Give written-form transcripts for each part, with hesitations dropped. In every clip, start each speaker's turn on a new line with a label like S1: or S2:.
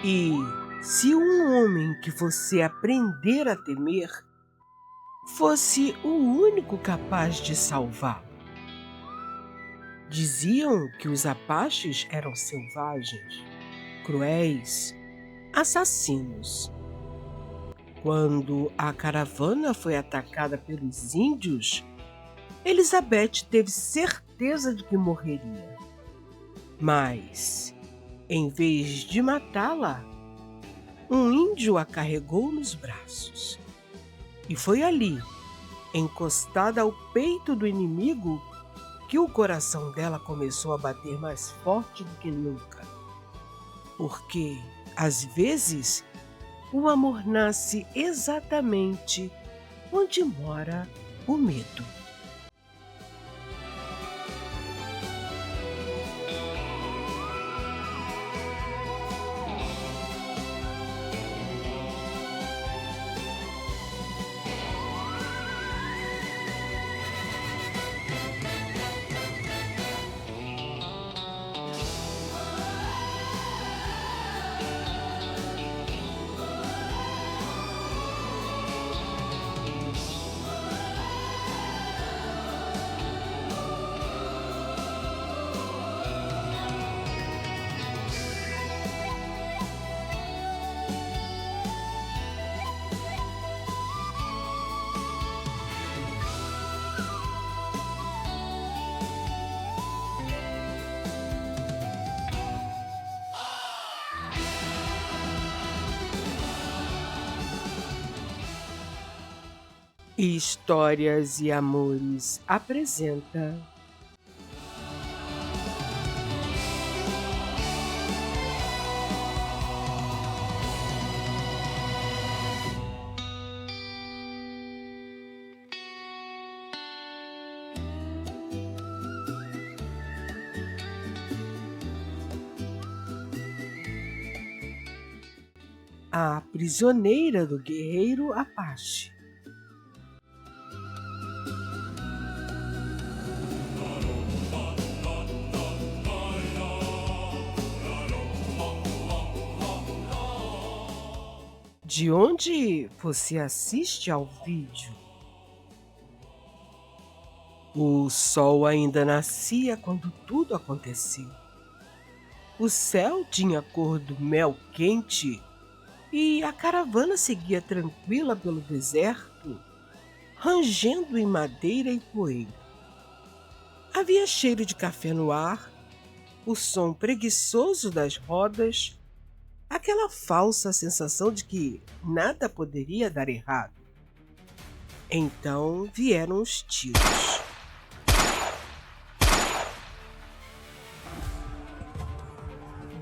S1: E se um homem que você aprender a temer fosse o único capaz de salvá-lo? Diziam que os apaches eram selvagens, cruéis, assassinos. Quando a caravana foi atacada pelos índios, Elizabeth teve certeza de que morreria. Mas, em vez de matá-la, um índio a carregou nos braços. E foi ali, encostada ao peito do inimigo, que o coração dela começou a bater mais forte do que nunca. Porque, às vezes, o amor nasce exatamente onde mora o medo. Histórias e Amores apresenta A Prisioneira do Guerreiro Apache. De onde você assiste ao vídeo? O sol ainda nascia quando tudo aconteceu. O céu tinha cor do mel quente e a caravana seguia tranquila pelo deserto, rangendo em madeira e poeira. Havia cheiro de café no ar, o som preguiçoso das rodas, aquela falsa sensação de que nada poderia dar errado. Então vieram os tiros.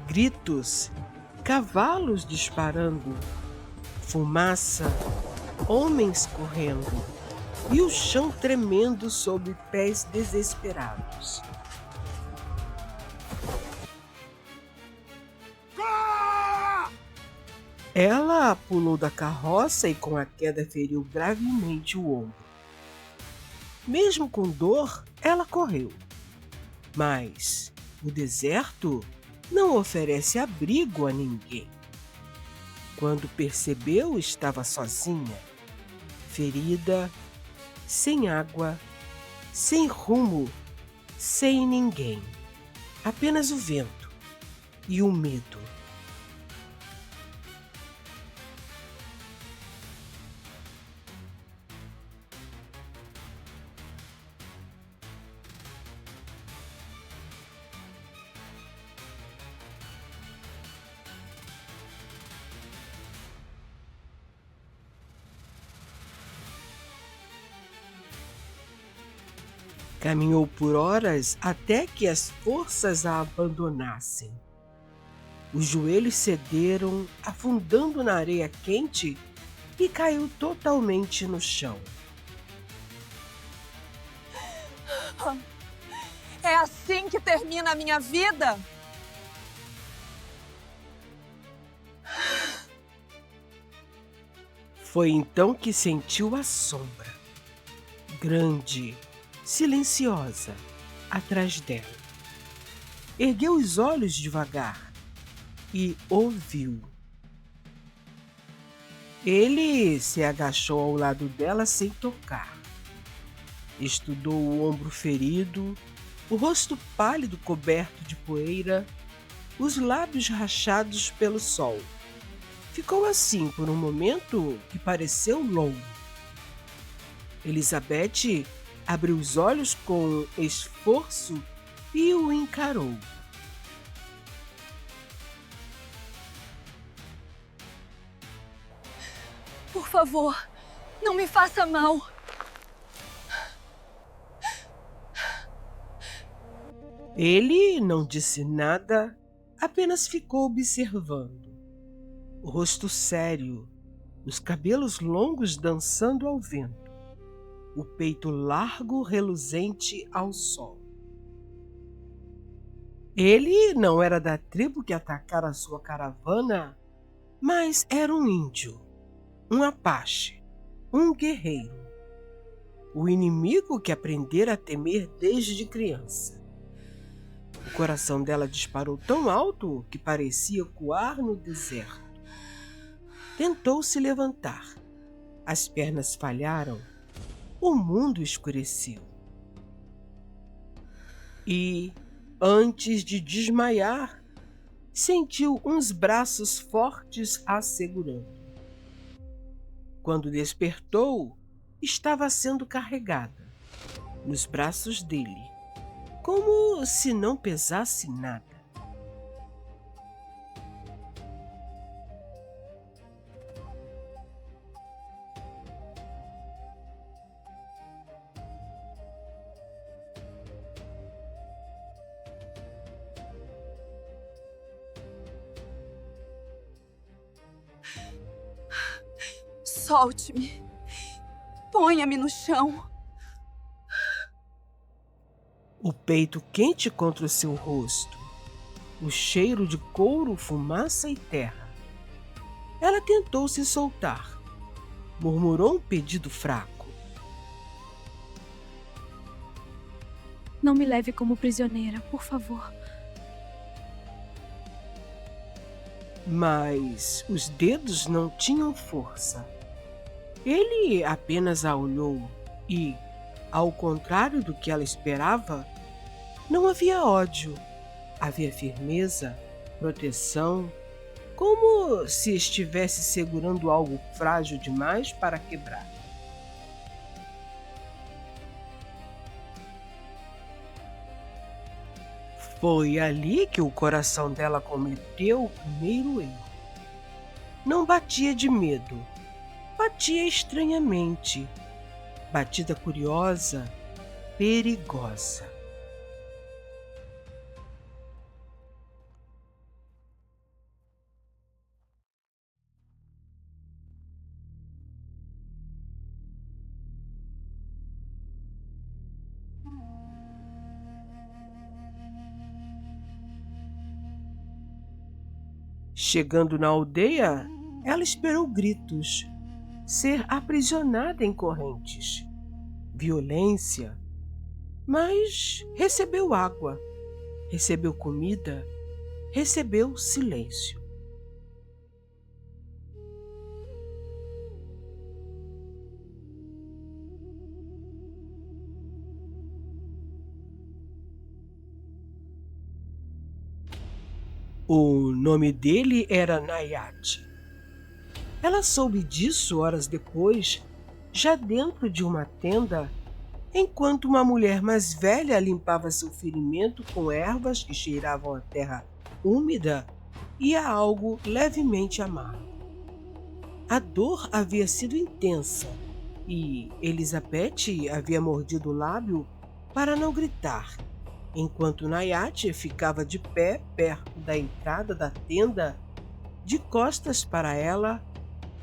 S1: Gritos, cavalos disparando, fumaça, homens correndo e o chão tremendo sob pés desesperados. Ela pulou da carroça e com a queda feriu gravemente o ombro. Mesmo com dor, ela correu. Mas o deserto não oferece abrigo a ninguém. Quando percebeu, estava sozinha, ferida, sem água, sem rumo, sem ninguém. Apenas o vento e o medo. Caminhou por horas até que as forças a abandonassem. Os joelhos cederam, afundando na areia quente, e caiu totalmente no chão.
S2: É assim que termina a minha vida?
S1: Foi então que sentiu a sombra, grande, silenciosa, atrás dela. Ergueu os olhos devagar e ouviu. Ele se agachou ao lado dela sem tocar. Estudou o ombro ferido, o rosto pálido coberto de poeira, os lábios rachados pelo sol. Ficou assim por um momento que pareceu longo. Elizabeth abriu os olhos com esforço e o encarou.
S2: Por favor, não me faça mal.
S1: Ele não disse nada, apenas ficou observando. O rosto sério, os cabelos longos dançando ao vento, o peito largo reluzente ao sol. Ele não era da tribo que atacara sua caravana, mas era um índio, um apache, um guerreiro. O inimigo que aprendera a temer desde criança. O coração dela disparou tão alto que parecia ecoar no deserto. Tentou se levantar. As pernas falharam. O mundo escureceu. E, antes de desmaiar, sentiu uns braços fortes a segurando. Quando despertou, estava sendo carregada nos braços dele, como se não pesasse nada.
S2: Solte-me. Ponha-me no chão.
S1: O peito quente contra o seu rosto, o cheiro de couro, fumaça e terra. Ela tentou se soltar, murmurou um pedido fraco.
S3: Não me leve como prisioneira, por favor.
S1: Mas os dedos não tinham força. Ele apenas a olhou e, ao contrário do que ela esperava, não havia ódio. Havia firmeza, proteção, como se estivesse segurando algo frágil demais para quebrar. Foi ali que o coração dela cometeu o primeiro erro. Não batia de medo, batia estranhamente, batida curiosa, perigosa. Chegando na aldeia, ela esperou gritos, ser aprisionada em correntes, violência, mas recebeu água, recebeu comida, recebeu silêncio. O nome dele era Nayat. Ela soube disso horas depois, já dentro de uma tenda, enquanto uma mulher mais velha limpava seu ferimento com ervas que cheiravam a terra úmida e a algo levemente amargo. A dor havia sido intensa e Elizabeth havia mordido o lábio para não gritar, enquanto Nayat ficava de pé perto da entrada da tenda, de costas para ela,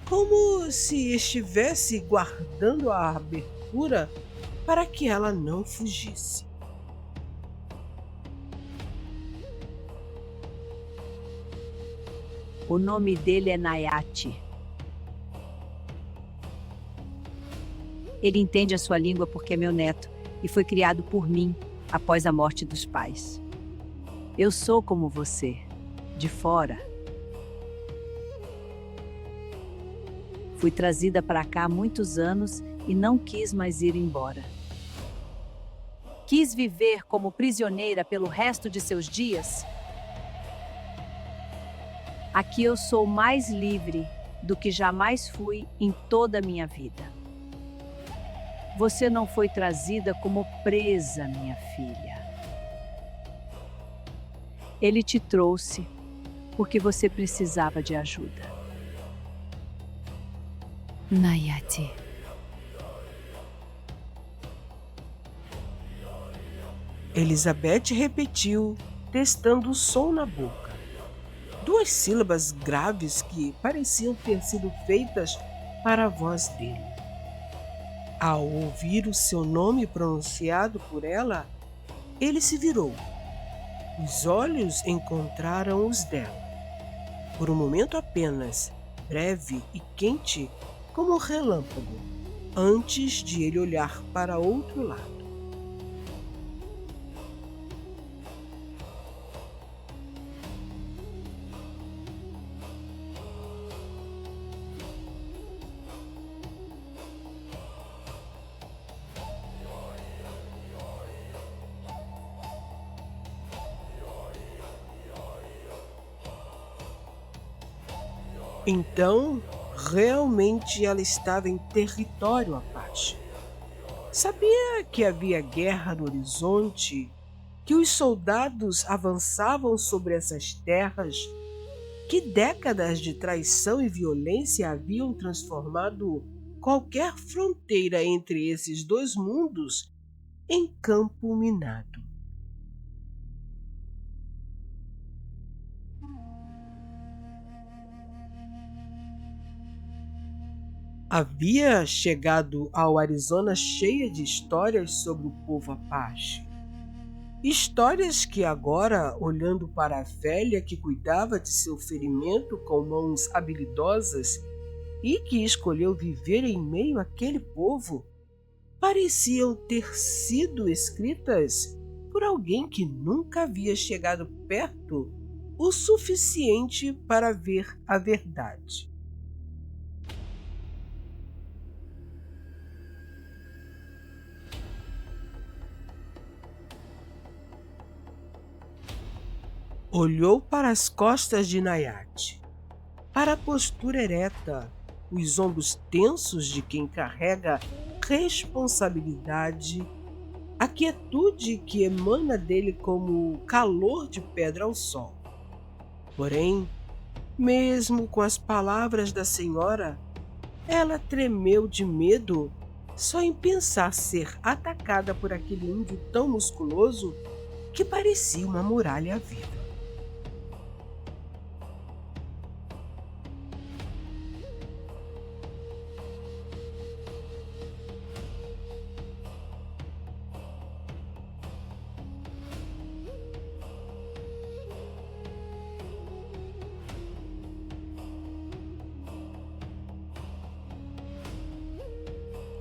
S1: como se estivesse guardando a abertura para que ela não fugisse.
S4: O nome dele é Nayat. Ele entende a sua língua porque é meu neto e foi criado por mim após a morte dos pais. Eu sou como você, de fora, Fui trazida para cá há muitos anos e não quis mais ir embora. Quis viver como prisioneira pelo resto de seus dias? Aqui eu sou mais livre do que jamais fui em toda a minha vida. Você não foi trazida como presa, minha filha. Ele te trouxe porque você precisava de ajuda.
S3: Nayati.
S1: Elizabeth repetiu, testando o som na boca. 2 sílabas graves que pareciam ter sido feitas para a voz dele. Ao ouvir o seu nome pronunciado por ela, ele se virou. Os olhos encontraram os dela. Por um momento apenas, breve e quente como um relâmpago, antes de ele olhar para outro lado. Então, realmente ela estava em território Apache. Sabia que havia guerra no horizonte, que os soldados avançavam sobre essas terras, que décadas de traição e violência haviam transformado qualquer fronteira entre esses 2 mundos em campo minado. Havia chegado ao Arizona cheia de histórias sobre o povo Apache. Histórias que agora, olhando para a velha que cuidava de seu ferimento com mãos habilidosas e que escolheu viver em meio àquele povo, pareciam ter sido escritas por alguém que nunca havia chegado perto o suficiente para ver a verdade. Olhou para as costas de Nayati, para a postura ereta, os ombros tensos de quem carrega responsabilidade, a quietude que emana dele como calor de pedra ao sol. Porém, mesmo com as palavras da senhora, ela tremeu de medo só em pensar ser atacada por aquele índio tão musculoso que parecia uma muralha viva.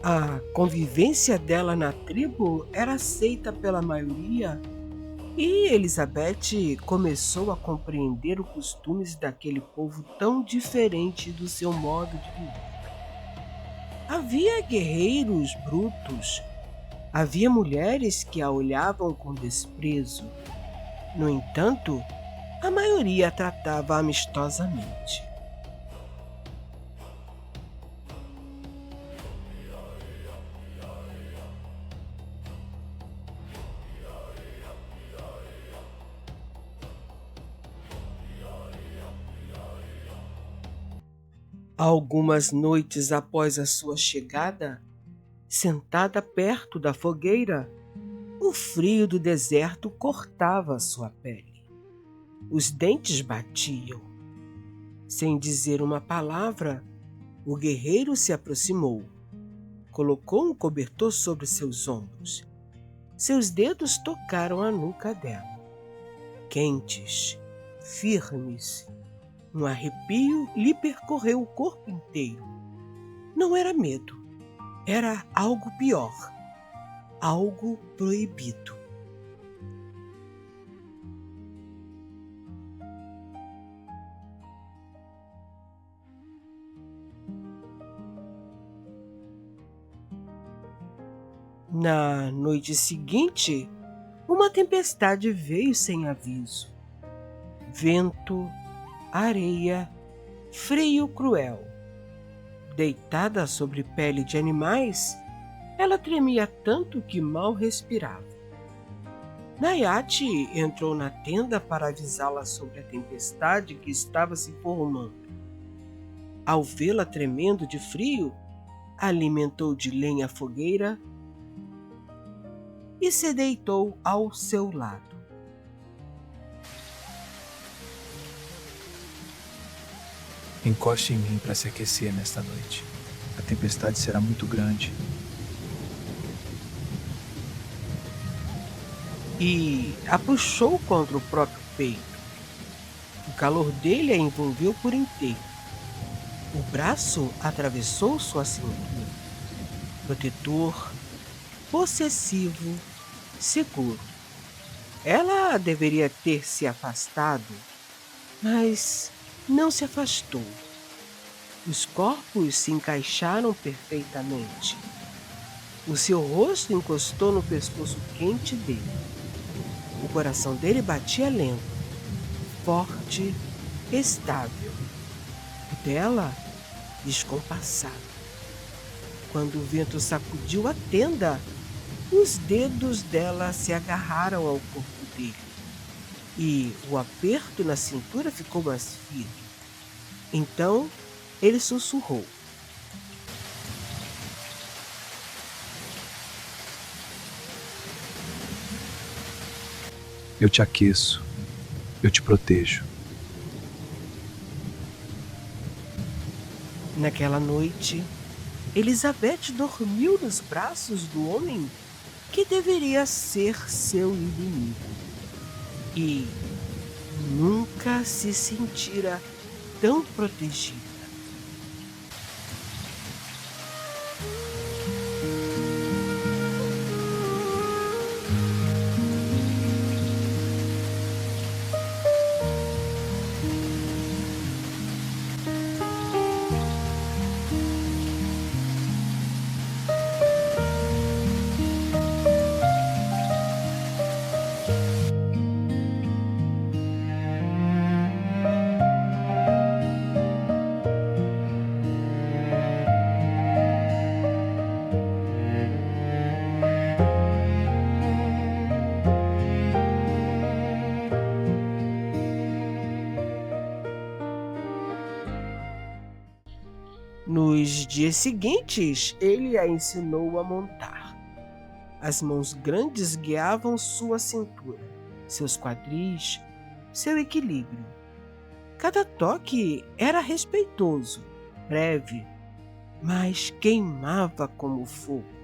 S1: A convivência dela na tribo era aceita pela maioria e Elizabeth começou a compreender os costumes daquele povo tão diferente do seu modo de viver. Havia guerreiros brutos, havia mulheres que a olhavam com desprezo. No entanto, a maioria a tratava amistosamente. Algumas noites após a sua chegada, sentada perto da fogueira, o frio do deserto cortava sua pele. Os dentes batiam. Sem dizer uma palavra, o guerreiro se aproximou. Colocou um cobertor sobre seus ombros. Seus dedos tocaram a nuca dela. Quentes, firmes. Um arrepio lhe percorreu o corpo inteiro. Não era medo, era algo pior, algo proibido. Na noite seguinte, uma tempestade veio sem aviso. Vento, areia, frio cruel. Deitada sobre pele de animais, ela tremia tanto que mal respirava. Nayati entrou na tenda para avisá-la sobre a tempestade que estava se formando. Ao vê-la tremendo de frio, alimentou de lenha a fogueira e se deitou ao seu lado.
S5: Encoste em mim para se aquecer nesta noite. A tempestade será muito grande.
S1: E a puxou contra o próprio peito. O calor dele a envolveu por inteiro. O braço atravessou sua cintura. Protetor, possessivo, seguro. Ela deveria ter se afastado, mas não se afastou. Os corpos se encaixaram perfeitamente. O seu rosto encostou no pescoço quente dele. O coração dele batia lento, forte, estável. O dela, descompassado. Quando o vento sacudiu a tenda, os dedos dela se agarraram ao corpo dele e o aperto na cintura ficou mais firme. Então, ele sussurrou.
S5: Eu te aqueço. Eu te protejo.
S1: Naquela noite, Elizabeth dormiu nos braços do homem que deveria ser seu inimigo. E nunca se sentira tão protegida. Nos dias seguintes, ele a ensinou a montar. As mãos grandes guiavam sua cintura, seus quadris, seu equilíbrio. Cada toque era respeitoso, breve, mas queimava como fogo.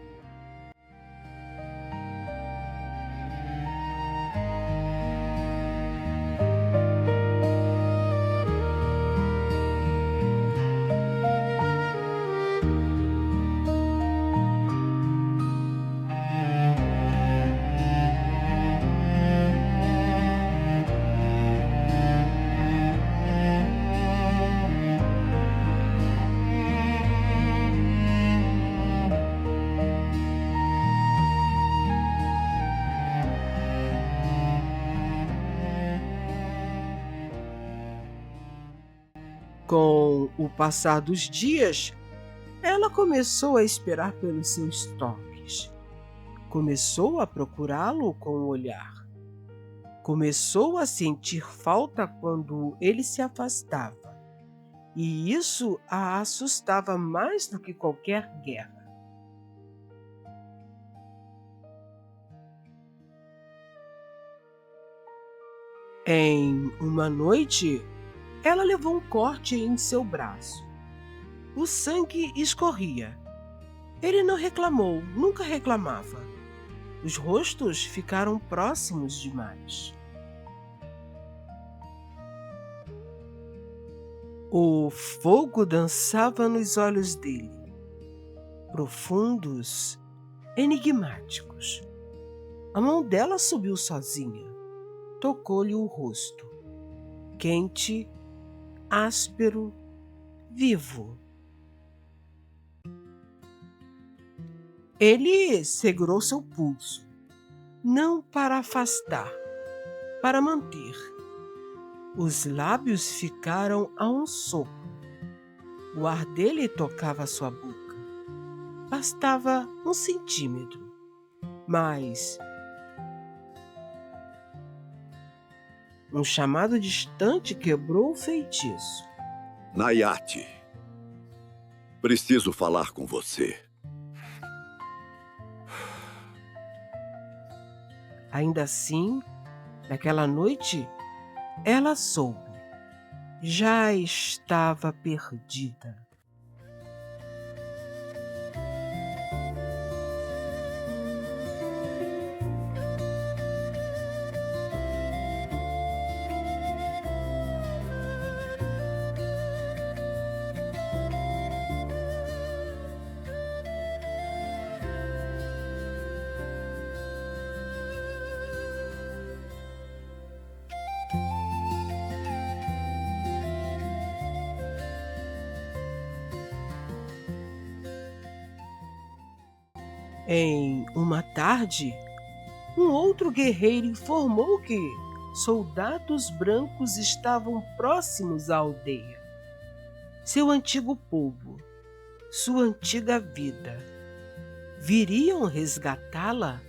S1: Com o passar dos dias, ela começou a esperar pelos seus toques. Começou a procurá-lo com o olhar. Começou a sentir falta quando ele se afastava. E isso a assustava mais do que qualquer guerra. Em uma noite, ela levou um corte em seu braço. O sangue escorria. Ele não reclamou, nunca reclamava. Os rostos ficaram próximos demais. O fogo dançava nos olhos dele, profundos, enigmáticos. A mão dela subiu sozinha, tocou-lhe o rosto, quente, áspero, vivo. Ele segurou seu pulso, não para afastar, para manter. Os lábios ficaram a um sopro. O ar dele tocava sua boca. Bastava um centímetro, mas um chamado distante quebrou o feitiço.
S6: Nayati, preciso falar com você.
S1: Ainda assim, naquela noite, ela soube. Já estava perdida. Em uma tarde, um outro guerreiro informou que soldados brancos estavam próximos à aldeia. Seu antigo povo, sua antiga vida, viriam resgatá-la?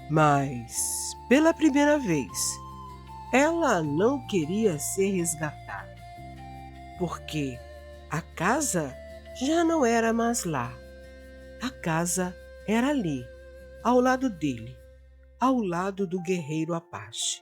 S1: Mas, pela primeira vez, ela não queria ser resgatada, porque a casa já não era mais lá. A casa era ali, ao lado dele, ao lado do guerreiro Apache.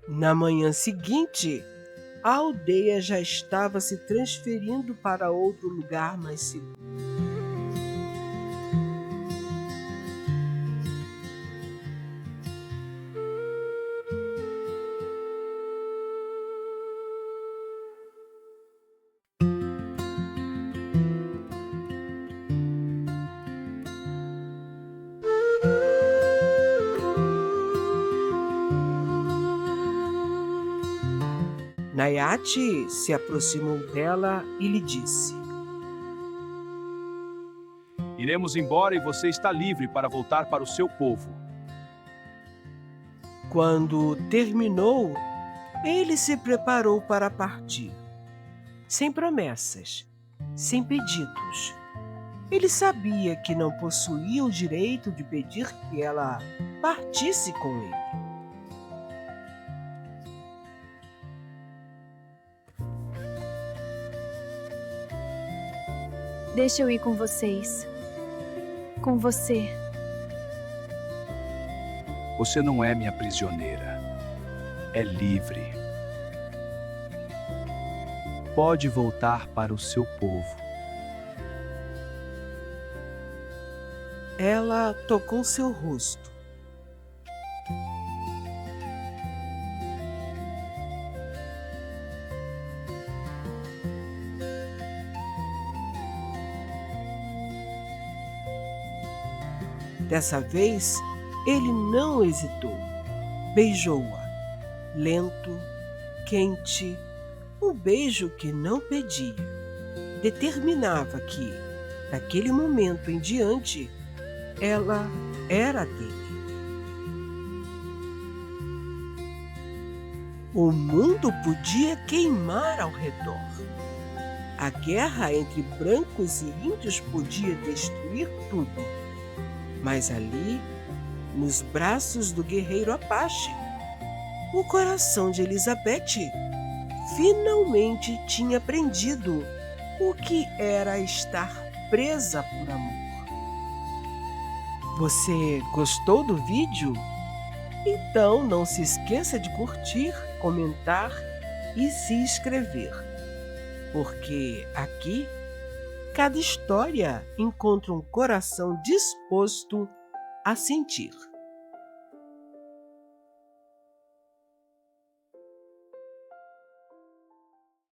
S1: Na manhã seguinte, a aldeia já estava se transferindo para outro lugar mais seguro. Nayati se aproximou dela e lhe disse:
S7: Iremos embora e você está livre para voltar para o seu povo.
S1: Quando terminou, ele se preparou para partir. Sem promessas, sem pedidos. Ele sabia que não possuía o direito de pedir que ela partisse com ele.
S3: Deixa eu ir com vocês. Com você.
S7: Você não é minha prisioneira. É livre. Pode voltar para o seu povo.
S1: Ela tocou seu rosto. Dessa vez, ele não hesitou. Beijou-a, lento, quente, um beijo que não pedia. Determinava que, daquele momento em diante, ela era dele. O mundo podia queimar ao redor. A guerra entre brancos e índios podia destruir tudo. Mas ali, nos braços do guerreiro Apache, o coração de Elizabeth finalmente tinha aprendido o que era estar presa por amor. Você gostou do vídeo? Então não se esqueça de curtir, comentar e se inscrever, porque aqui cada história encontra um coração disposto a sentir.